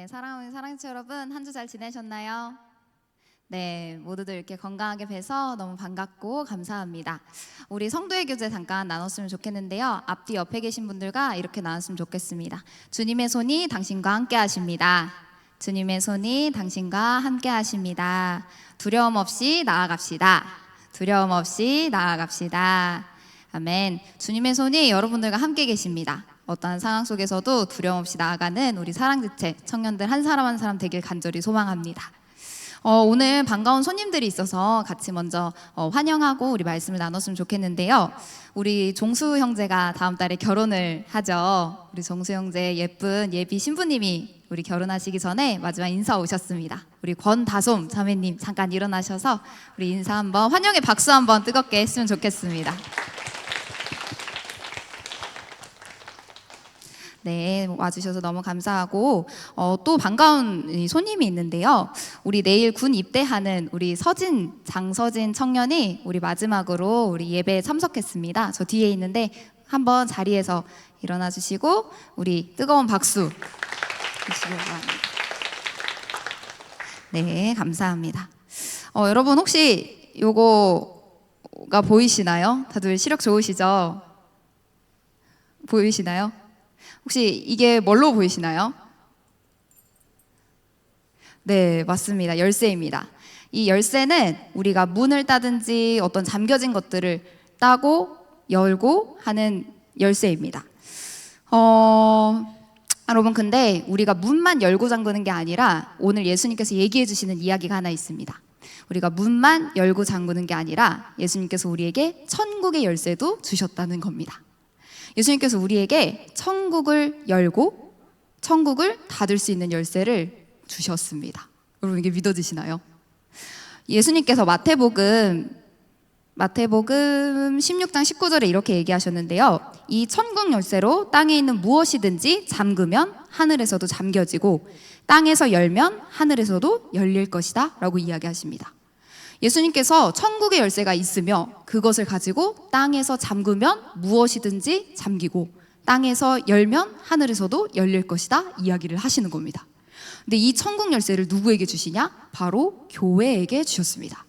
네, 사랑하는 사랑치 여러분, 한 주 잘 지내셨나요? 네, 모두들 이렇게 건강하게 뵈서 너무 반갑고 감사합니다. 우리 성도의 교제 잠깐 나눴으면 좋겠는데요. 앞뒤 옆에 계신 분들과 이렇게 나눴으면 좋겠습니다. 주님의 손이 당신과 함께 하십니다. 주님의 손이 당신과 함께 하십니다. 두려움 없이 나아갑시다. 두려움 없이 나아갑시다. 아멘. 주님의 손이 여러분들과 함께 계십니다. 어떠한 상황 속에서도 두려움 없이 나아가는 우리 사랑지체 청년들 한 사람 한 사람 되길 간절히 소망합니다. 오늘 반가운 손님들이 있어서 같이 먼저 환영하고 우리 말씀을 나눴으면 좋겠는데요. 우리 종수 형제가 다음 달에 결혼을 하죠. 우리 종수 형제 예쁜 예비 신부님이 우리 결혼하시기 전에 마지막 인사 오셨습니다. 우리 권다솜 자매님 잠깐 일어나셔서 우리 인사 한번, 환영의 박수 한번 뜨겁게 했으면 좋겠습니다. 네, 와주셔서 너무 감사하고 또 반가운 손님이 있는데요. 우리 내일 군 입대하는 우리 장서진 청년이 우리 마지막으로 우리 예배에 참석했습니다. 저 뒤에 있는데 한번 자리에서 일어나 주시고 우리 뜨거운 박수 주시기 바랍니다. 네, 감사합니다. 여러분 혹시 요거가 보이시나요? 다들 시력 좋으시죠? 보이시나요? 혹시 이게 뭘로 보이시나요? 네, 맞습니다. 열쇠입니다. 이 열쇠는 우리가 문을 따든지 어떤 잠겨진 것들을 따고 열고 하는 열쇠입니다. 여러분, 근데 우리가 문만 열고 잠그는 게 아니라 오늘 예수님께서 얘기해 주시는 이야기가 하나 있습니다. 우리가 문만 열고 잠그는 게 아니라 예수님께서 우리에게 천국의 열쇠도 주셨다는 겁니다. 예수님께서 우리에게 천국을 열고 천국을 닫을 수 있는 열쇠를 주셨습니다. 여러분, 이게 믿어지시나요? 예수님께서 마태복음 16장 19절에 이렇게 얘기하셨는데요. 이 천국 열쇠로 땅에 있는 무엇이든지 잠그면 하늘에서도 잠겨지고 땅에서 열면 하늘에서도 열릴 것이다 라고 이야기하십니다. 예수님께서 천국의 열쇠가 있으며 그것을 가지고 땅에서 잠그면 무엇이든지 잠기고 땅에서 열면 하늘에서도 열릴 것이다 이야기를 하시는 겁니다. 근데 이 천국 열쇠를 누구에게 주시냐? 바로 교회에게 주셨습니다.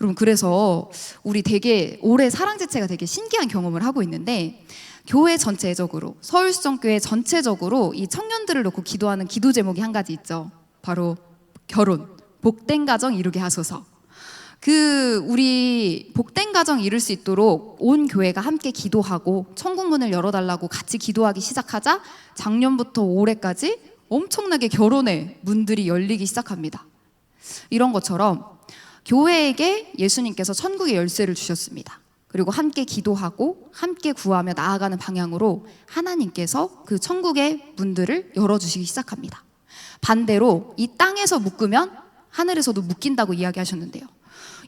여러분, 그래서 우리 되게 올해 사랑지체가 되게 신기한 경험을 하고 있는데, 교회 전체적으로, 서울수정교회 전체적으로 이 청년들을 놓고 기도하는 기도 제목이 한 가지 있죠. 바로 결혼, 복된 가정 이루게 하소서. 우리 복된 가정 이룰 수 있도록 온 교회가 함께 기도하고 천국문을 열어달라고 같이 기도하기 시작하자 작년부터 올해까지 엄청나게 결혼의 문들이 열리기 시작합니다. 이런 것처럼 교회에게 예수님께서 천국의 열쇠를 주셨습니다. 그리고 함께 기도하고 함께 구하며 나아가는 방향으로 하나님께서 그 천국의 문들을 열어주시기 시작합니다. 반대로 이 땅에서 묶으면 하늘에서도 묶인다고 이야기하셨는데요.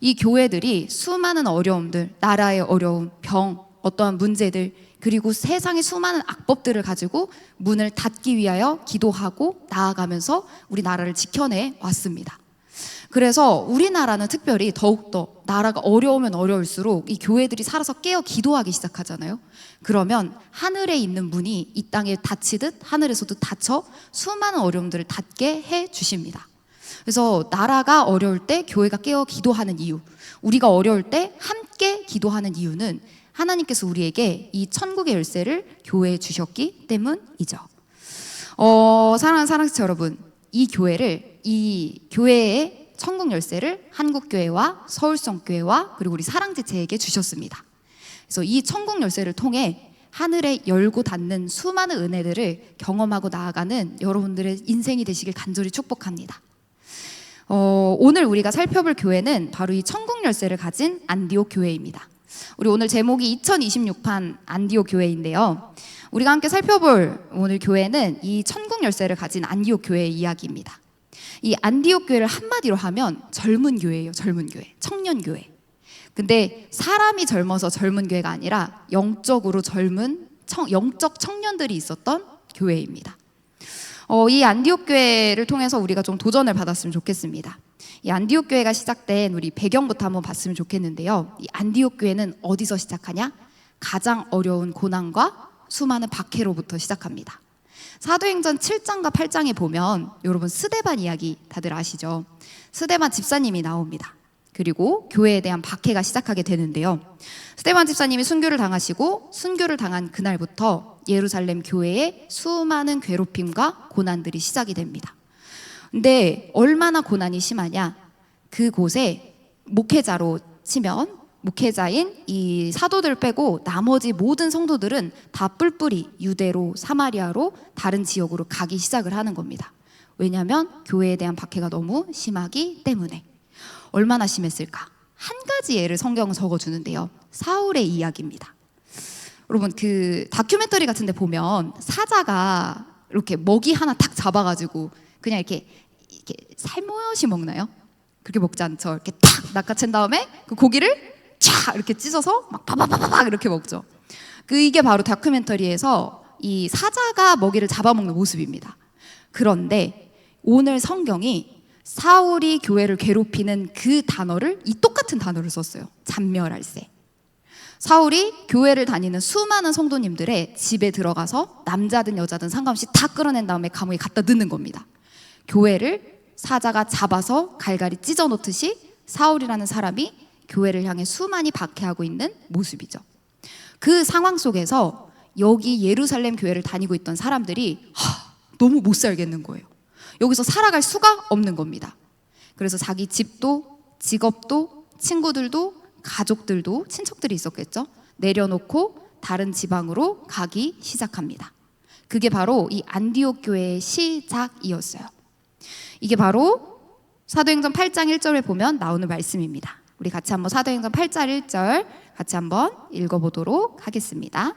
이 교회들이 수많은 어려움들, 나라의 어려움, 병, 어떠한 문제들, 그리고 세상의 수많은 악법들을 가지고 문을 닫기 위하여 기도하고 나아가면서 우리 나라를 지켜내 왔습니다. 그래서 우리나라는 특별히 더욱더 나라가 어려우면 어려울수록 이 교회들이 살아서 깨어 기도하기 시작하잖아요. 그러면 하늘에 있는 문이 이 땅에 닫히듯 하늘에서도 닫혀 수많은 어려움들을 닫게 해 주십니다. 그래서 나라가 어려울 때 교회가 깨어 기도하는 이유, 우리가 어려울 때 함께 기도하는 이유는 하나님께서 우리에게 이 천국의 열쇠를 교회에 주셨기 때문이죠. 사랑하는 사랑지체 여러분, 이 교회의 천국 열쇠를 한국교회와 서울성교회와 그리고 우리 사랑지체에게 주셨습니다. 그래서 이 천국 열쇠를 통해 하늘에 열고 닫는 수많은 은혜들을 경험하고 나아가는 여러분들의 인생이 되시길 간절히 축복합니다. 오늘 우리가 살펴볼 교회는 바로 이 천국 열쇠를 가진 안디옥 교회입니다. 우리 오늘 제목이 2026판 안디옥 교회인데요. 우리가 함께 살펴볼 오늘 교회는 이 천국 열쇠를 가진 안디옥 교회의 이야기입니다. 이 안디옥 교회를 한마디로 하면 젊은 교회예요. 젊은 교회, 청년 교회. 근데 사람이 젊어서 젊은 교회가 아니라 영적으로 젊은 영적 청년들이 있었던 교회입니다. 이 안디옥 교회를 통해서 우리가 좀 도전을 받았으면 좋겠습니다. 이 안디옥 교회가 시작된 우리 배경부터 한번 봤으면 좋겠는데요. 이 안디옥 교회는 어디서 시작하냐? 가장 어려운 고난과 수많은 박해로부터 시작합니다. 사도행전 7장과 8장에 보면 여러분 스데반 이야기 다들 아시죠? 스데반 집사님이 나옵니다. 그리고 교회에 대한 박해가 시작하게 되는데요. 스데반 집사님이 순교를 당하시고 순교를 당한 그날부터 예루살렘 교회에 수많은 괴롭힘과 고난들이 시작이 됩니다. 근데 얼마나 고난이 심하냐? 그곳에 목회자로 치면 목회자인 이 사도들 빼고 나머지 모든 성도들은 다 뿔뿔이 유대로 사마리아로 다른 지역으로 가기 시작을 하는 겁니다. 왜냐하면 교회에 대한 박해가 너무 심하기 때문에. 얼마나 심했을까? 한 가지 예를 성경은 적어주는데요. 사울의 이야기입니다. 여러분 그 다큐멘터리 같은 데 보면 사자가 이렇게 먹이 하나 탁 잡아가지고 그냥 이렇게 살며시 먹나요? 그렇게 먹지 않죠. 이렇게 탁 낚아챈 다음에 그 고기를 촥 이렇게 찢어서 막 바바바바박 이렇게 먹죠. 이게 바로 다큐멘터리에서 이 사자가 먹이를 잡아먹는 모습입니다. 그런데 오늘 성경이 사울이 교회를 괴롭히는 그 단어를 이 똑같은 단어를 썼어요. 잔멸할세. 사울이 교회를 다니는 수많은 성도님들의 집에 들어가서 남자든 여자든 상관없이 다 끌어낸 다음에 감옥에 갖다 넣는 겁니다. 교회를 사자가 잡아서 갈갈이 찢어 놓듯이 사울이라는 사람이 교회를 향해 수많이 박해하고 있는 모습이죠. 그 상황 속에서 여기 예루살렘 교회를 다니고 있던 사람들이 너무 못 살겠는 거예요. 여기서 살아갈 수가 없는 겁니다. 그래서 자기 집도 직업도 친구들도 가족들도 친척들이 있었겠죠. 내려놓고 다른 지방으로 가기 시작합니다. 그게 바로 이 안디옥 교회의 시작이었어요. 이게 바로 사도행전 8장 1절에 보면 나오는 말씀입니다. 우리 같이 한번 사도행전 8장 1절 같이 한번 읽어보도록 하겠습니다.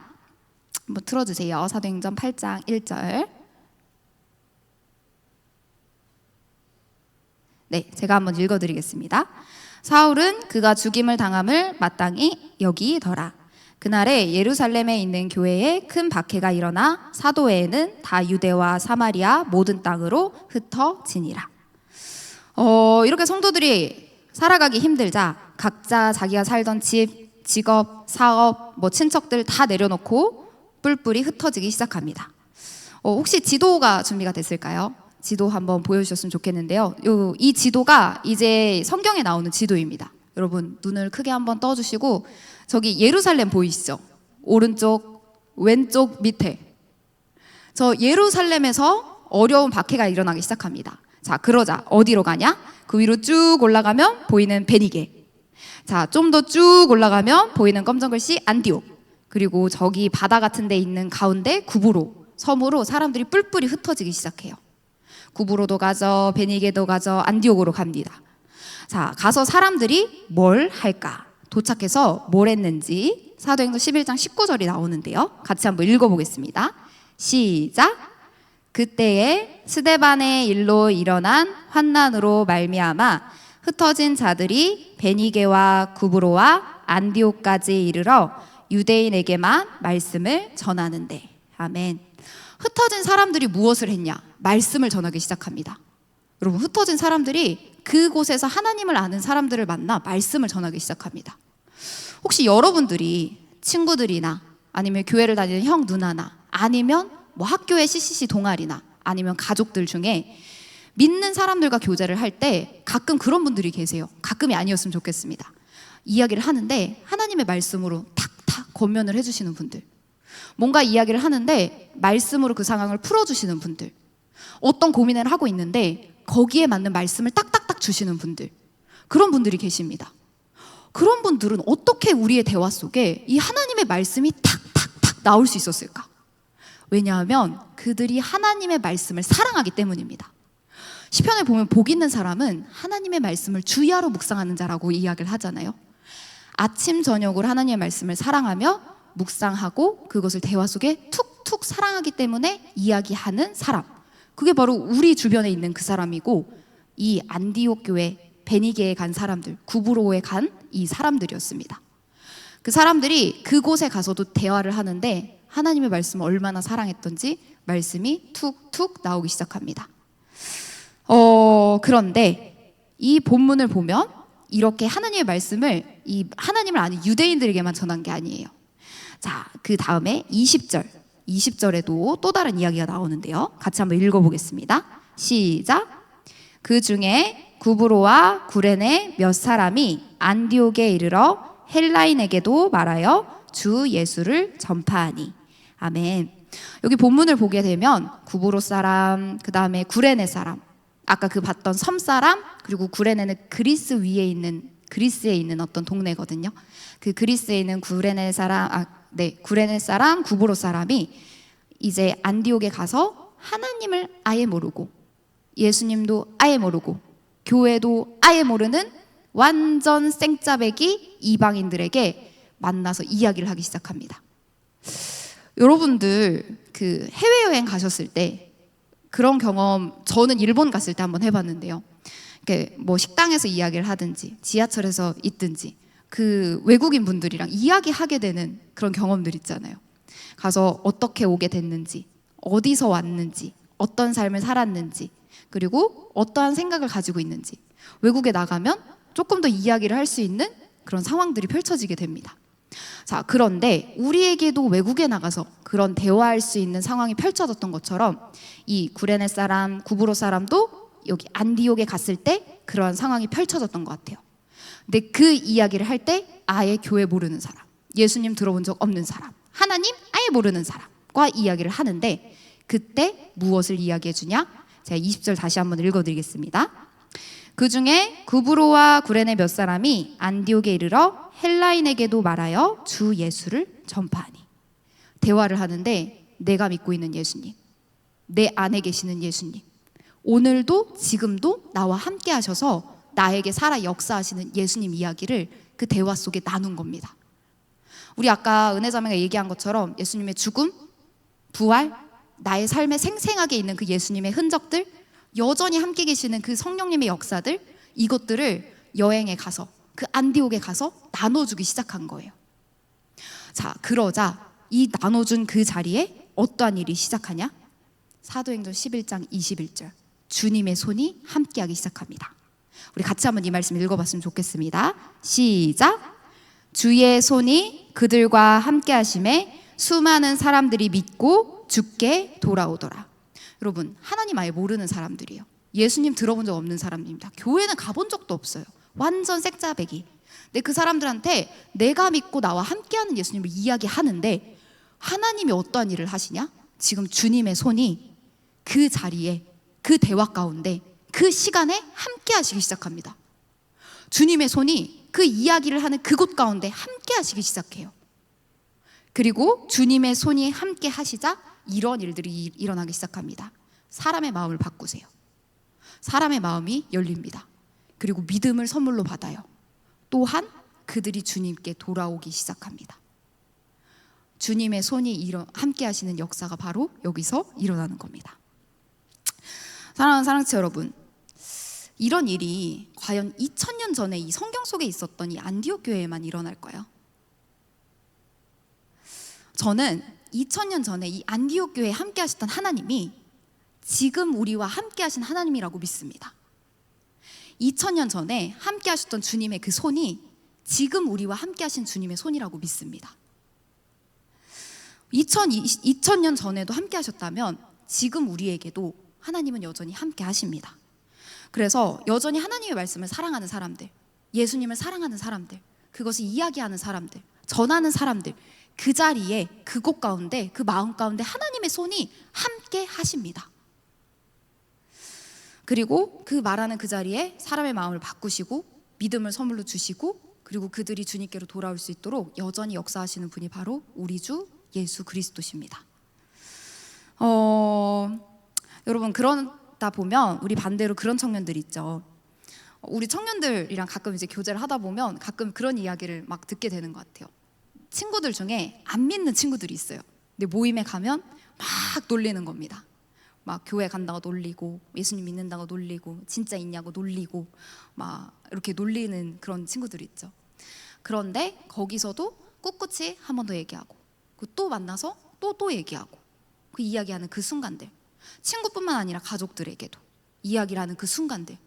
한번 틀어주세요. 사도행전 8장 1절. 네, 제가 한번 읽어드리겠습니다. 사울은 그가 죽임을 당함을 마땅히 여기더라. 그날에 예루살렘에 있는 교회에 큰 박해가 일어나 사도 외에는 다 유대와 사마리아 모든 땅으로 흩어지니라. 이렇게 성도들이 살아가기 힘들자 각자 자기가 살던 집, 직업, 사업, 친척들 다 내려놓고 뿔뿔이 흩어지기 시작합니다. 혹시 지도가 준비가 됐을까요? 지도 한번 보여주셨으면 좋겠는데요. 이 지도가 이제 성경에 나오는 지도입니다. 여러분 눈을 크게 한번 떠주시고 저기 예루살렘 보이시죠? 오른쪽, 왼쪽 밑에. 저 예루살렘에서 어려운 박해가 일어나기 시작합니다. 자, 그러자 어디로 가냐? 그 위로 쭉 올라가면 보이는 베니게. 자, 좀 더 쭉 올라가면 보이는 검정 글씨 안디옥. 그리고 저기 바다 같은 데 있는 가운데 구브로 섬으로 사람들이 뿔뿔이 흩어지기 시작해요. 구브로도 가죠, 베니게도 가죠, 안디옥으로 갑니다. 자, 가서 사람들이 뭘 할까? 도착해서 뭘 했는지 사도행전 11장 19절이 나오는데요. 같이 한번 읽어보겠습니다. 시작. 그때에 스데반의 일로 일어난 환난으로 말미암아 흩어진 자들이 베니게와 구브로와 안디옥까지 이르러 유대인에게만 말씀을 전하는데. 아멘. 흩어진 사람들이 무엇을 했냐? 말씀을 전하기 시작합니다. 여러분, 흩어진 사람들이 그곳에서 하나님을 아는 사람들을 만나 말씀을 전하기 시작합니다. 혹시 여러분들이 친구들이나 아니면 교회를 다니는 형 누나나 아니면 학교의 CCC 동아리나 아니면 가족들 중에 믿는 사람들과 교제를 할 때 가끔 그런 분들이 계세요. 가끔이 아니었으면 좋겠습니다. 이야기를 하는데 하나님의 말씀으로 탁탁 권면을 해주시는 분들, 뭔가 이야기를 하는데 말씀으로 그 상황을 풀어주시는 분들, 어떤 고민을 하고 있는데 거기에 맞는 말씀을 딱딱딱 주시는 분들, 그런 분들이 계십니다. 그런 분들은 어떻게 우리의 대화 속에 이 하나님의 말씀이 탁탁탁 나올 수 있었을까? 왜냐하면 그들이 하나님의 말씀을 사랑하기 때문입니다. 시편에 보면 복 있는 사람은 하나님의 말씀을 주야로 묵상하는 자라고 이야기를 하잖아요. 아침 저녁으로 하나님의 말씀을 사랑하며 묵상하고 그것을 대화 속에 툭툭 사랑하기 때문에 이야기하는 사람, 그게 바로 우리 주변에 있는 그 사람이고, 이 안디옥 교회 베니게에 간 사람들, 구브로에 간 이 사람들이었습니다. 그 사람들이 그곳에 가서도 대화를 하는데 하나님의 말씀을 얼마나 사랑했던지 말씀이 툭툭 나오기 시작합니다. 그런데 이 본문을 보면 이렇게 하나님의 말씀을 이 하나님을 아는 유대인들에게만 전한 게 아니에요. 자, 그 다음에 20절 20절에도 또 다른 이야기가 나오는데요. 같이 한번 읽어보겠습니다. 시작. 그 중에 구브로와 구레네 몇 사람이 안디옥에 이르러 헬라인에게도 말하여 주 예수를 전파하니. 아멘. 여기 본문을 보게 되면 구브로 사람, 그 다음에 구레네 사람, 아까 그 봤던 섬 사람, 그리고 구레네는 그리스에 있는 어떤 동네거든요. 그 그리스에 있는 구레네 사람, 구브로 사람이 이제 안디옥에 가서 하나님을 아예 모르고, 예수님도 아예 모르고, 교회도 아예 모르는 완전 생짜배기 이방인들에게 만나서 이야기를 하기 시작합니다. 여러분들 그 해외여행 가셨을 때 그런 경험, 저는 일본 갔을 때 한번 해봤는데요. 이렇게 뭐 식당에서 이야기를 하든지 지하철에서 있든지 그 외국인 분들이랑 이야기하게 되는 그런 경험들 있잖아요. 가서 어떻게 오게 됐는지, 어디서 왔는지, 어떤 삶을 살았는지, 그리고 어떠한 생각을 가지고 있는지, 외국에 나가면 조금 더 이야기를 할 수 있는 그런 상황들이 펼쳐지게 됩니다. 자, 그런데 우리에게도 외국에 나가서 그런 대화할 수 있는 상황이 펼쳐졌던 것처럼 이 구레네 사람, 구브로 사람도 여기 안디옥에 갔을 때 그런 상황이 펼쳐졌던 것 같아요. 근데 그 이야기를 할 때 아예 교회 모르는 사람, 예수님 들어본 적 없는 사람, 하나님 아예 모르는 사람과 이야기를 하는데, 그때 무엇을 이야기해 주냐? 제가 20절 다시 한번 읽어드리겠습니다. 그 중에 구브로와 구레네 몇 사람이 안디옥에 이르러 헬라인에게도 말하여 주 예수를 전파하니. 대화를 하는데 내가 믿고 있는 예수님, 내 안에 계시는 예수님, 오늘도 지금도 나와 함께 하셔서 나에게 살아 역사하시는 예수님 이야기를 그 대화 속에 나눈 겁니다. 우리 아까 은혜자매가 얘기한 것처럼 예수님의 죽음, 부활, 나의 삶에 생생하게 있는 그 예수님의 흔적들, 여전히 함께 계시는 그 성령님의 역사들, 이것들을 여행에 가서, 그 안디옥에 가서 나눠주기 시작한 거예요. 자, 그러자 이 나눠준 그 자리에 어떠한 일이 시작하냐? 사도행전 11장 21절, 주님의 손이 함께하기 시작합니다. 우리 같이 한번 이 말씀 읽어봤으면 좋겠습니다. 시작. 주의 손이 그들과 함께하심에 수많은 사람들이 믿고 주께 돌아오더라. 여러분, 하나님 아예 모르는 사람들이에요. 예수님 들어본 적 없는 사람입니다. 교회는 가본 적도 없어요. 완전 색짜배기. 근데 그 사람들한테 내가 믿고 나와 함께하는 예수님을 이야기하는데, 하나님이 어떠한 일을 하시냐? 지금 주님의 손이 그 자리에, 그 대화 가운데, 그 시간에 함께 하시기 시작합니다. 주님의 손이 그 이야기를 하는 그곳 가운데 함께 하시기 시작해요. 그리고 주님의 손이 함께 하시자 이런 일들이 일어나기 시작합니다. 사람의 마음을 바꾸세요. 사람의 마음이 열립니다. 그리고 믿음을 선물로 받아요. 또한 그들이 주님께 돌아오기 시작합니다. 주님의 손이 함께 하시는 역사가 바로 여기서 일어나는 겁니다. 사랑하는 사랑치 여러분, 이런 일이 과연 2000년 전에 이 성경 속에 있었던 이 안디옥 교회에만 일어날까요? 저는 2000년 전에 이 안디옥 교회에 함께 하셨던 하나님이 지금 우리와 함께 하신 하나님이라고 믿습니다. 2000년 전에 함께 하셨던 주님의 그 손이 지금 우리와 함께 하신 주님의 손이라고 믿습니다. 2000년 전에도 함께 하셨다면 지금 우리에게도 하나님은 여전히 함께 하십니다. 그래서 여전히 하나님의 말씀을 사랑하는 사람들, 예수님을 사랑하는 사람들, 그것을 이야기하는 사람들, 전하는 사람들, 그 자리에, 그곳 가운데, 그 마음 가운데 하나님의 손이 함께 하십니다. 그리고 그 말하는 그 자리에 사람의 마음을 바꾸시고 믿음을 선물로 주시고, 그리고 그들이 주님께로 돌아올 수 있도록 여전히 역사하시는 분이 바로 우리 주 예수 그리스도십니다. 여러분, 그러다 보면 우리 반대로 그런 청년들이 있죠. 우리 청년들이랑 가끔 이제 교제를 하다 보면 가끔 그런 이야기를 막 듣게 되는 것 같아요. 친구들 중에 안 믿는 친구들이 있어요. 근데 모임에 가면 막 놀리는 겁니다. 막 교회 간다고 놀리고, 예수님 믿는다고 놀리고, 진짜 있냐고 놀리고, 막 이렇게 놀리는 그런 친구들이 있죠. 그런데 거기서도 꿋꿋이 한 번 더 얘기하고, 또 만나서 또 얘기하고, 그 이야기하는 그 순간들, 친구뿐만 아니라 가족들에게도 이야기를 하는 그 순간들.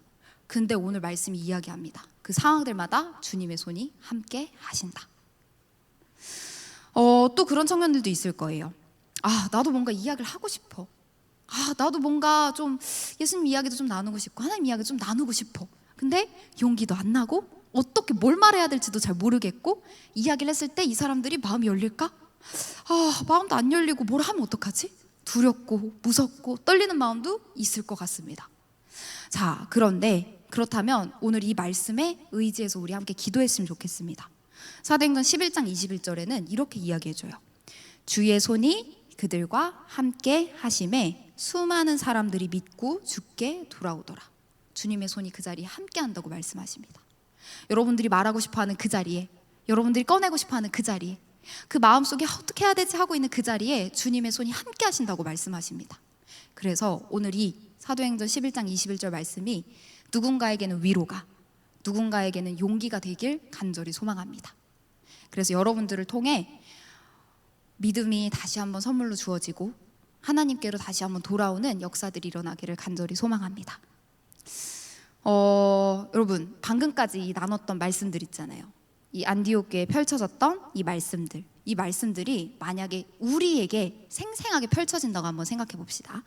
근데 오늘 말씀이 이야기합니다. 그 상황들마다 주님의 손이 함께 하신다. 또 그런 청년들도 있을 거예요. 나도 뭔가 이야기를 하고 싶어. 나도 뭔가 좀 예수님 이야기도 좀 나누고 싶고 하나님 이야기도 좀 나누고 싶어. 근데 용기도 안 나고 어떻게 뭘 말해야 될지도 잘 모르겠고, 이야기를 했을 때 이 사람들이 마음이 열릴까? 마음도 안 열리고 뭘 하면 어떡하지? 두렵고 무섭고 떨리는 마음도 있을 것 같습니다. 자, 그런데 그렇다면 오늘 이 말씀에 의지해서 우리 함께 기도했으면 좋겠습니다. 사도행전 11장 21절에는 이렇게 이야기해줘요. 주의 손이 그들과 함께 하심에 수많은 사람들이 믿고 주께 돌아오더라. 주님의 손이 그 자리에 함께 한다고 말씀하십니다. 여러분들이 말하고 싶어하는 그 자리에, 여러분들이 꺼내고 싶어하는 그 자리에, 그 마음속에 어떻게 해야 되지 하고 있는 그 자리에 주님의 손이 함께 하신다고 말씀하십니다. 그래서 오늘 이 사도행전 11장 21절 말씀이 누군가에게는 위로가, 누군가에게는 용기가 되길 간절히 소망합니다. 그래서 여러분들을 통해 믿음이 다시 한번 선물로 주어지고 하나님께로 다시 한번 돌아오는 역사들이 일어나기를 간절히 소망합니다. 여러분, 방금까지 나눴던 말씀들 있잖아요. 이 안디옥 교회에 펼쳐졌던 이 말씀들이 만약에 우리에게 생생하게 펼쳐진다고 한번 생각해 봅시다.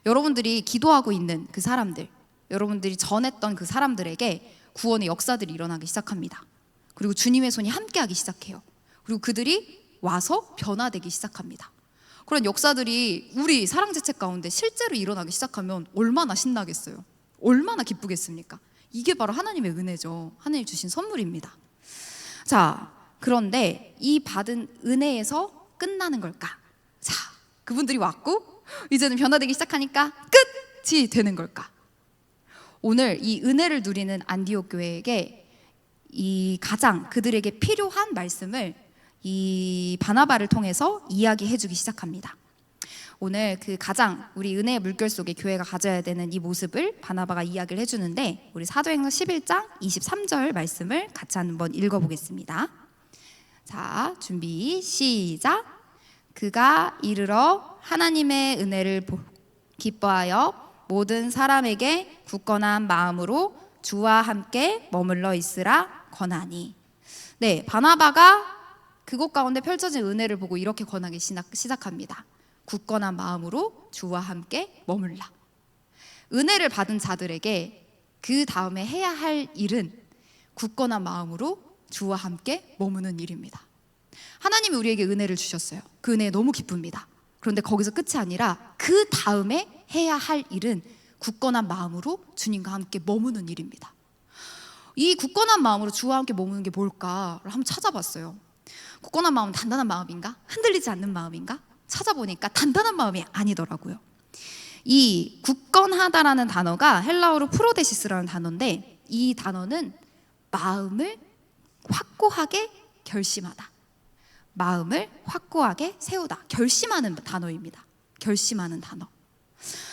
여러분들이 기도하고 있는 그 사람들, 여러분들이 전했던 그 사람들에게 구원의 역사들이 일어나기 시작합니다. 그리고 주님의 손이 함께하기 시작해요. 그리고 그들이 와서 변화되기 시작합니다. 그런 역사들이 우리 사랑제책 가운데 실제로 일어나기 시작하면 얼마나 신나겠어요? 얼마나 기쁘겠습니까? 이게 바로 하나님의 은혜죠. 하나님 주신 선물입니다. 자, 그런데 이 받은 은혜에서 끝나는 걸까? 자, 그분들이 왔고 이제는 변화되기 시작하니까 끝이 되는 걸까? 오늘 이 은혜를 누리는 안디옥 교회에게 이 가장 그들에게 필요한 말씀을 이 바나바를 통해서 이야기해 주기 시작합니다. 오늘 그 가장 우리 은혜의 물결 속에 교회가 가져야 되는 이 모습을 바나바가 이야기를 해주는데, 우리 사도행전 11장 23절 말씀을 같이 한번 읽어보겠습니다. 자, 준비 시작. 그가 이르러 하나님의 은혜를 기뻐하여 모든 사람에게 굳건한 마음으로 주와 함께 머물러 있으라 권하니. 네, 바나바가 그곳 가운데 펼쳐진 은혜를 보고 이렇게 권하기 시작합니다. 굳건한 마음으로 주와 함께 머물라. 은혜를 받은 자들에게 그 다음에 해야 할 일은 굳건한 마음으로 주와 함께 머무는 일입니다. 하나님이 우리에게 은혜를 주셨어요. 그 은혜에 너무 기쁩니다. 그런데 거기서 끝이 아니라 그 다음에 해야 할 일은 굳건한 마음으로 주님과 함께 머무는 일입니다. 이 굳건한 마음으로 주와 함께 머무는 게 뭘까를 한번 찾아봤어요. 굳건한 마음은 단단한 마음인가? 흔들리지 않는 마음인가? 찾아보니까 단단한 마음이 아니더라고요. 이 굳건하다라는 단어가 헬라어로 프로데시스라는 단어인데, 이 단어는 마음을 확고하게 결심하다, 마음을 확고하게 세우다, 결심하는 단어입니다. 결심하는 단어.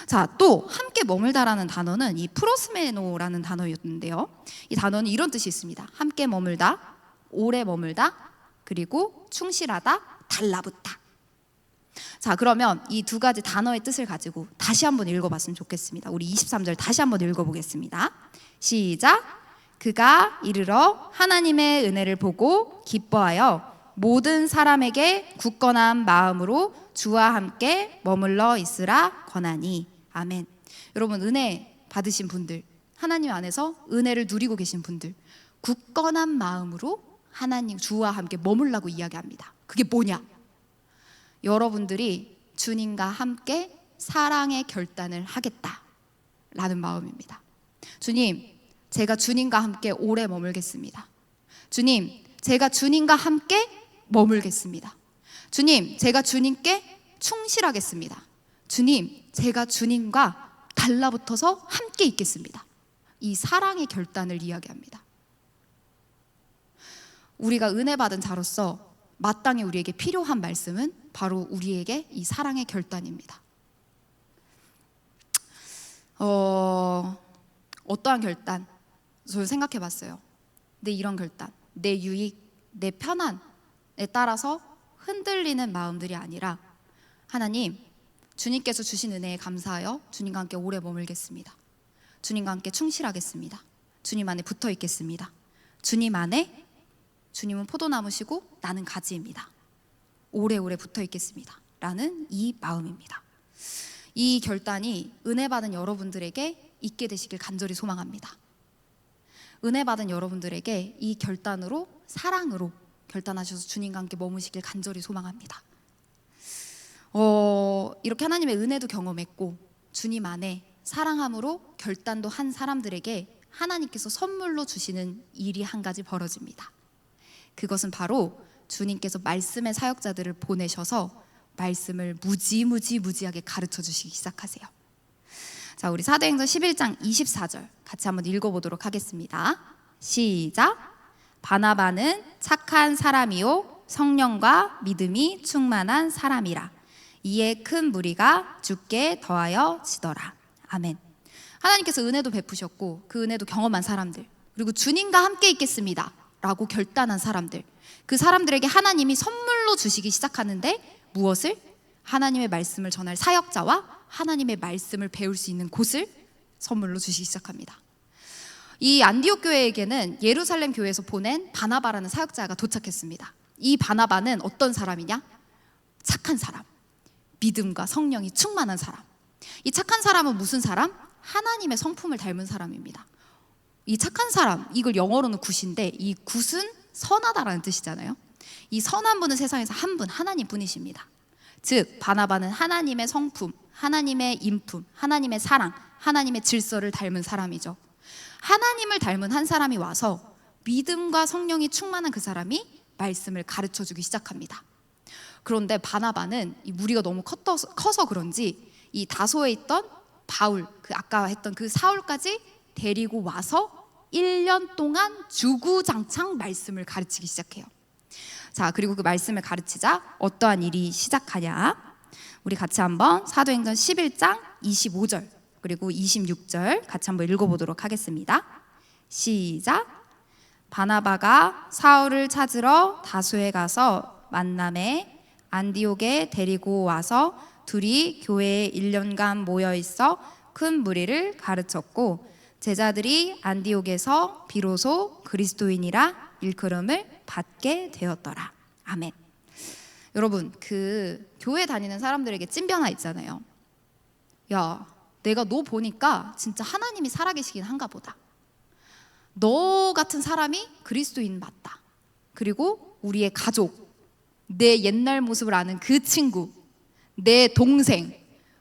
자, 또 함께 머물다라는 단어는 이 프로스메노라는 단어였는데요, 이 단어는 이런 뜻이 있습니다. 함께 머물다, 오래 머물다, 그리고 충실하다, 달라붙다. 자, 그러면 이 두 가지 단어의 뜻을 가지고 다시 한번 읽어봤으면 좋겠습니다. 우리 23절 다시 한번 읽어보겠습니다. 시작. 그가 이르러 하나님의 은혜를 보고 기뻐하여 모든 사람에게 굳건한 마음으로 주와 함께 머물러 있으라 권하니. 아멘. 여러분, 은혜 받으신 분들, 하나님 안에서 은혜를 누리고 계신 분들, 굳건한 마음으로 하나님 주와 함께 머물라고 이야기합니다. 그게 뭐냐? 여러분들이 주님과 함께 사랑의 결단을 하겠다라는 마음입니다. 주님, 제가 주님과 함께 오래 머물겠습니다. 주님, 제가 주님과 함께 머물겠습니다. 주님, 제가 주님께 충실하겠습니다. 주님, 제가 주님과 달라붙어서 함께 있겠습니다. 이 사랑의 결단을 이야기합니다. 우리가 은혜 받은 자로서 마땅히 우리에게 필요한 말씀은 바로 우리에게 이 사랑의 결단입니다. 어떠한 결단? 저는 생각해 봤어요. 내 이런 결단, 내 유익, 내 편안에 따라서 흔들리는 마음들이 아니라, 하나님, 주님께서 주신 은혜에 감사하여 주님과 함께 오래 머물겠습니다. 주님과 함께 충실하겠습니다. 주님 안에 붙어 있겠습니다. 주님 안에, 주님은 포도나무시고 나는 가지입니다. 오래오래 붙어 있겠습니다. 라는 이 마음입니다. 이 결단이 은혜 받은 여러분들에게 있게 되시길 간절히 소망합니다. 은혜 받은 여러분들에게 이 결단으로, 사랑으로 결단하셔서 주님과 함께 머무시길 간절히 소망합니다. 이렇게 하나님의 은혜도 경험했고 주님 안에 사랑함으로 결단도 한 사람들에게 하나님께서 선물로 주시는 일이 한 가지 벌어집니다. 그것은 바로 주님께서 말씀의 사역자들을 보내셔서 말씀을 무지하게 가르쳐 주시기 시작하세요. 자, 우리 사도행전 11장 24절 같이 한번 읽어보도록 하겠습니다. 시작. 바나바는 착한 사람이요 성령과 믿음이 충만한 사람이라. 이에 큰 무리가 주께 더하여 지더라. 아멘. 하나님께서 은혜도 베푸셨고 그 은혜도 경험한 사람들, 그리고 주님과 함께 있겠습니다 라고 결단한 사람들, 그 사람들에게 하나님이 선물로 주시기 시작하는데 무엇을? 하나님의 말씀을 전할 사역자와 하나님의 말씀을 배울 수 있는 곳을 선물로 주시기 시작합니다. 이 안디옥 교회에게는 예루살렘 교회에서 보낸 바나바라는 사역자가 도착했습니다. 이 바나바는 어떤 사람이냐? 착한 사람, 믿음과 성령이 충만한 사람. 이 착한 사람은 무슨 사람? 하나님의 성품을 닮은 사람입니다. 이 착한 사람, 이걸 영어로는 굿인데 이 굿은 선하다라는 뜻이잖아요. 이 선한 분은 세상에서 한 분, 하나님 분이십니다. 즉 바나바는 하나님의 성품, 하나님의 인품, 하나님의 사랑, 하나님의 질서를 닮은 사람이죠. 하나님을 닮은 한 사람이 와서 믿음과 성령이 충만한 그 사람이 말씀을 가르쳐주기 시작합니다. 그런데 바나바는 이 무리가 너무 커서 그런지 이 다소에 있던 바울, 그 아까 했던 그 사울까지 데리고 와서 1년 동안 주구장창 말씀을 가르치기 시작해요. 자, 그리고 그 말씀을 가르치자 어떠한 일이 시작하냐? 우리 같이 한번 사도행전 11장 25절 그리고 26절 같이 한번 읽어보도록 하겠습니다. 시작. 바나바가 사울을 찾으러 다소에 가서 만남에 안디옥에 데리고 와서 둘이 교회에 1년간 모여 있어 큰 무리를 가르쳤고 제자들이 안디옥에서 비로소 그리스도인이라 일컬음을 받게 되었더라. 아멘. 여러분, 그 교회 다니는 사람들에게 찐변화 있잖아요. 야, 내가 너 보니까 진짜 하나님이 살아계시긴 한가 보다. 너 같은 사람이 그리스도인 맞다. 그리고 우리의 가족, 내 옛날 모습을 아는 그 친구, 내 동생,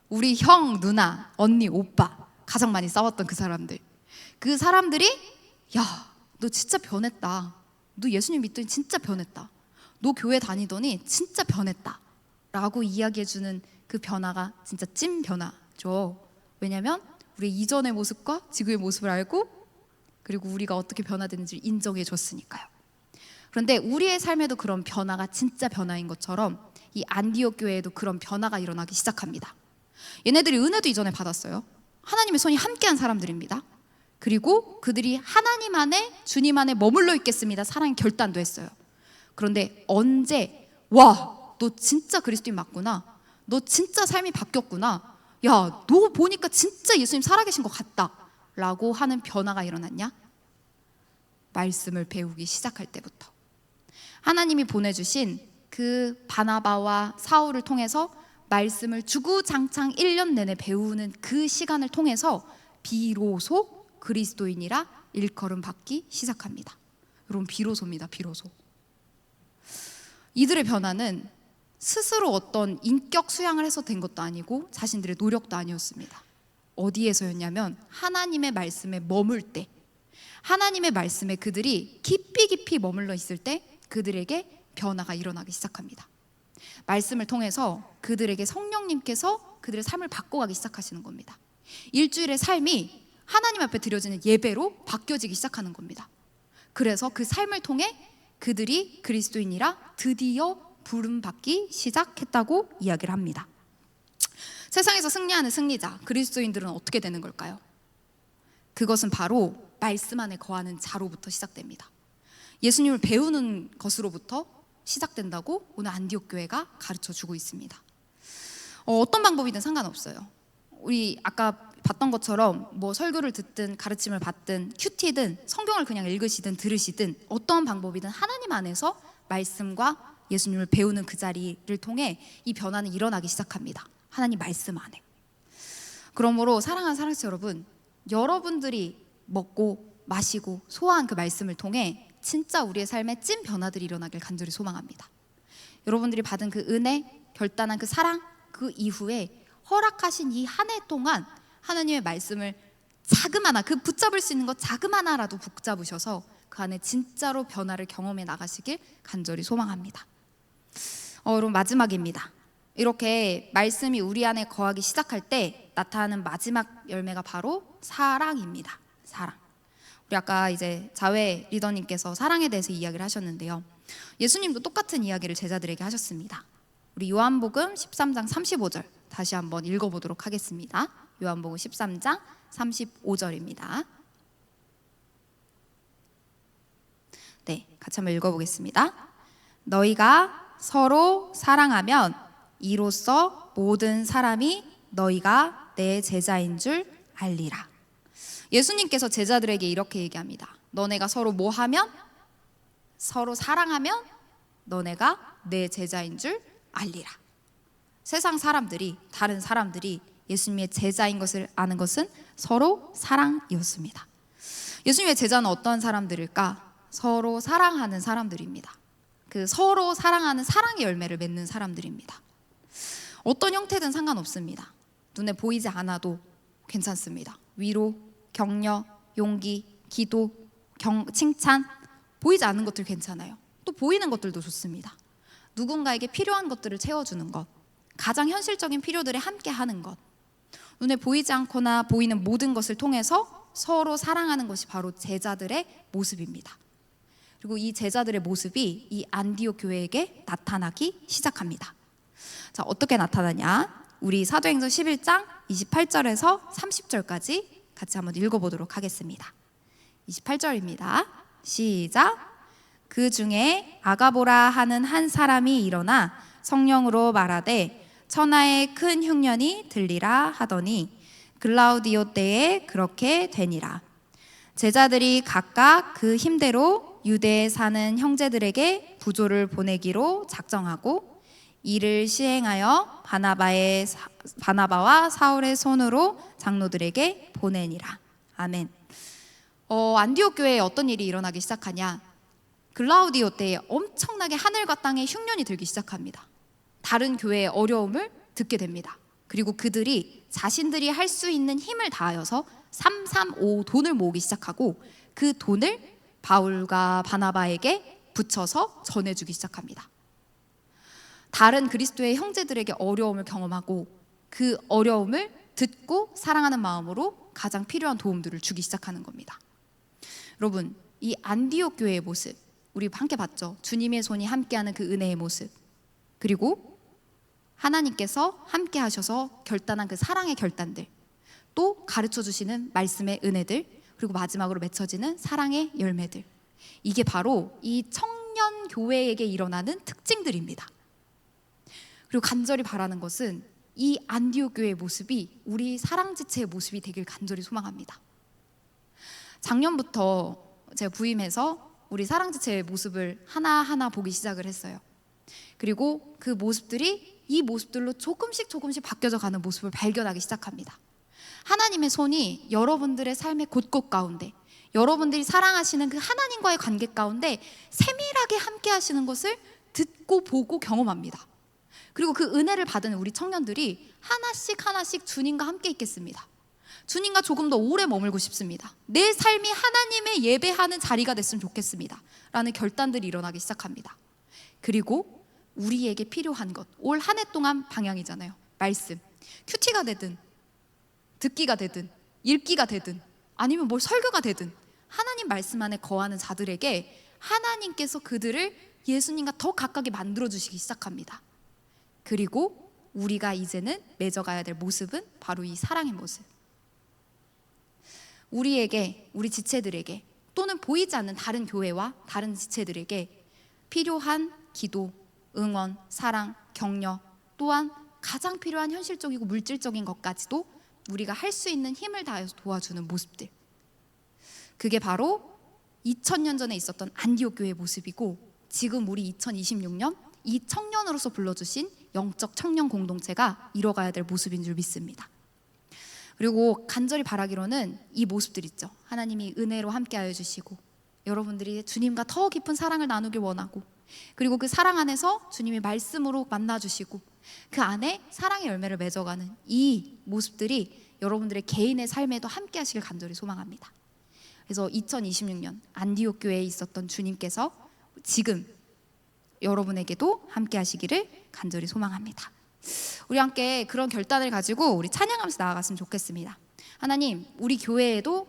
우리 형, 누나, 언니, 오빠, 가장 많이 싸웠던 그 사람들, 그 사람들이 야, 너 진짜 변했다. 너 예수님 믿더니 진짜 변했다. 너 교회 다니더니 진짜 변했다 라고 이야기해주는 그 변화가 진짜 찐 변화죠. 왜냐하면 우리 이전의 모습과 지금의 모습을 알고 그리고 우리가 어떻게 변화되는지를 인정해 줬으니까요. 그런데 우리의 삶에도 그런 변화가 진짜 변화인 것처럼 이 안디옥 교회에도 그런 변화가 일어나기 시작합니다. 얘네들이 은혜도 이전에 받았어요. 하나님의 손이 함께한 사람들입니다. 그리고 그들이 하나님 안에, 주님 안에 머물러 있겠습니다. 사랑의 결단도 했어요. 그런데 언제 와, 너 진짜 그리스도인 맞구나. 너 진짜 삶이 바뀌었구나. 야, 너 보니까 진짜 예수님 살아계신 것 같다 라고 하는 변화가 일어났냐? 말씀을 배우기 시작할 때부터. 하나님이 보내주신 그 바나바와 사울을 통해서 말씀을 주구장창 1년 내내 배우는 그 시간을 통해서 비로소 그리스도인이라 일컬음 받기 시작합니다. 여러분, 비로소입니다. 비로소. 이들의 변화는 스스로 어떤 인격 수양을 해서 된 것도 아니고 자신들의 노력도 아니었습니다. 어디에서였냐면 하나님의 말씀에 머물 때, 하나님의 말씀에 그들이 깊이 머물러 있을 때 그들에게 변화가 일어나기 시작합니다. 말씀을 통해서 그들에게 성령님께서 그들의 삶을 바꿔가기 시작하시는 겁니다. 일주일의 삶이 하나님 앞에 드려지는 예배로 바뀌어지기 시작하는 겁니다. 그래서 그 삶을 통해 그들이 그리스도인이라 드디어 부름받기 시작했다고 이야기를 합니다. 세상에서 승리하는 승리자, 그리스도인들은 어떻게 되는 걸까요? 그것은 바로 말씀 안에 거하는 자로부터 시작됩니다. 예수님을 배우는 것으로부터 시작된다고 오늘 안디옥 교회가 가르쳐주고 있습니다. 어떤 방법이든 상관없어요. 우리 아까 봤던 것처럼 뭐 설교를 듣든 가르침을 받든 큐티든 성경을 그냥 읽으시든 들으시든 어떤 방법이든 하나님 안에서 말씀과 예수님을 배우는 그 자리를 통해 이 변화는 일어나기 시작합니다. 하나님 말씀 안에. 그러므로 사랑하는 사랑스 여러분, 여러분들이 먹고 마시고 소화한 그 말씀을 통해 진짜 우리의 삶에 찐 변화들이 일어나길 간절히 소망합니다. 여러분들이 받은 그 은혜, 결단한 그 사랑, 그 이후에 허락하신 이 한 해 동안 하나님의 말씀을 자그마나, 그 붙잡을 수 있는 것 자그마나라도 붙잡으셔서 그 안에 진짜로 변화를 경험해 나가시길 간절히 소망합니다. 여러분, 마지막입니다. 이렇게 말씀이 우리 안에 거하기 시작할 때 나타나는 마지막 열매가 바로 사랑입니다. 사랑. 우리 아까 이제 자회 리더님께서 사랑에 대해서 이야기를 하셨는데요. 예수님도 똑같은 이야기를 제자들에게 하셨습니다. 우리 요한복음 13장 35절 다시 한번 읽어보도록 하겠습니다. 요한복음 13장 35절입니다. 네, 같이 한번 읽어보겠습니다. 너희가 서로 사랑하면 이로써 모든 사람이 너희가 내 제자인 줄 알리라. 예수님께서 제자들에게 이렇게 얘기합니다. 너네가 서로 뭐 하면? 서로 사랑하면 너네가 내 제자인 줄 알리라. 세상 사람들이, 다른 사람들이 예수님의 제자인 것을 아는 것은 서로 사랑이었습니다. 예수님의 제자는 어떤 사람들일까? 서로 사랑하는 사람들입니다. 그 서로 사랑하는 사랑의 열매를 맺는 사람들입니다. 어떤 형태든 상관없습니다. 눈에 보이지 않아도 괜찮습니다. 위로, 격려, 용기, 기도, 칭찬, 보이지 않는 것들 괜찮아요. 또 보이는 것들도 좋습니다. 누군가에게 필요한 것들을 채워주는 것, 가장 현실적인 필요들에 함께 하는 것, 눈에 보이지 않거나 보이는 모든 것을 통해서 서로 사랑하는 것이 바로 제자들의 모습입니다. 그리고 이 제자들의 모습이 이 안디옥 교회에게 나타나기 시작합니다. 자, 어떻게 나타나냐? 우리 사도행전 11장 28절에서 30절까지 같이 한번 읽어보도록 하겠습니다. 28절입니다. 시작. 그 중에 아가보라 하는 한 사람이 일어나 성령으로 말하되 천하의 큰 흉년이 들리라 하더니 글라우디오 때에 그렇게 되니라. 제자들이 각각 그 힘대로 유대에 사는 형제들에게 부조를 보내기로 작정하고 이를 시행하여 바나바와 사울의 손으로 장로들에게 보내니라. 아멘. 안디옥 교회에 어떤 일이 일어나기 시작하냐? 글라우디오 때에 엄청나게 하늘과 땅에 흉년이 들기 시작합니다. 다른 교회의 어려움을 듣게 됩니다. 그리고 그들이 자신들이 할 수 있는 힘을 다하여서 335 돈을 모으기 시작하고 그 돈을 바울과 바나바에게 붙여서 전해주기 시작합니다. 다른 그리스도의 형제들에게 어려움을 경험하고 그 어려움을 듣고 사랑하는 마음으로 가장 필요한 도움들을 주기 시작하는 겁니다. 여러분, 이 안디옥 교회의 모습 우리 함께 봤죠. 주님의 손이 함께하는 그 은혜의 모습, 그리고 하나님께서 함께 하셔서 결단한 그 사랑의 결단들, 또 가르쳐 주시는 말씀의 은혜들, 그리고 마지막으로 맺혀지는 사랑의 열매들, 이게 바로 이 청년 교회에게 일어나는 특징들입니다. 그리고 간절히 바라는 것은 이 안디옥 교회의 모습이 우리 사랑지체의 모습이 되길 간절히 소망합니다. 작년부터 제가 부임해서 우리 사랑지체의 모습을 하나하나 보기 시작을 했어요. 그리고 그 모습들이 이 모습들로 조금씩 바뀌어져 가는 모습을 발견하기 시작합니다. 하나님의 손이 여러분들의 삶의 곳곳 가운데, 여러분들이 사랑하시는 그 하나님과의 관계 가운데 세밀하게 함께 하시는 것을 듣고 보고 경험합니다. 그리고 그 은혜를 받은 우리 청년들이 하나씩 주님과 함께 있겠습니다. 주님과 조금 더 오래 머물고 싶습니다. 내 삶이 하나님의 예배하는 자리가 됐으면 좋겠습니다 라는 결단들이 일어나기 시작합니다. 그리고 우리에게 필요한 것, 올 한 해 동안 방향이잖아요. 말씀, 큐티가 되든 듣기가 되든 읽기가 되든 아니면 뭘 설교가 되든 하나님 말씀 안에 거하는 자들에게 하나님께서 그들을 예수님과 더 가깝게 만들어주시기 시작합니다. 그리고 우리가 이제는 맺어가야 될 모습은 바로 이 사랑의 모습. 우리에게, 우리 지체들에게, 또는 보이지 않는 다른 교회와 다른 지체들에게 필요한 기도, 응원, 사랑, 격려, 또한 가장 필요한 현실적이고 물질적인 것까지도 우리가 할 수 있는 힘을 다해서 도와주는 모습들, 그게 바로 2000년 전에 있었던 안디옥 교회의 모습이고 지금 우리 2026년 이 청년으로서 불러주신 영적 청년 공동체가 이뤄가야 될 모습인 줄 믿습니다. 그리고 간절히 바라기로는 이 모습들 있죠. 하나님이 은혜로 함께하여 주시고 여러분들이 주님과 더 깊은 사랑을 나누길 원하고, 그리고 그 사랑 안에서 주님이 말씀으로 만나주시고 그 안에 사랑의 열매를 맺어가는 이 모습들이 여러분들의 개인의 삶에도 함께 하시길 간절히 소망합니다. 그래서 2026년 안디옥 교회에 있었던 주님께서 지금 여러분에게도 함께 하시기를 간절히 소망합니다. 우리 함께 그런 결단을 가지고 우리 찬양하면서 나아갔으면 좋겠습니다. 하나님, 우리 교회에도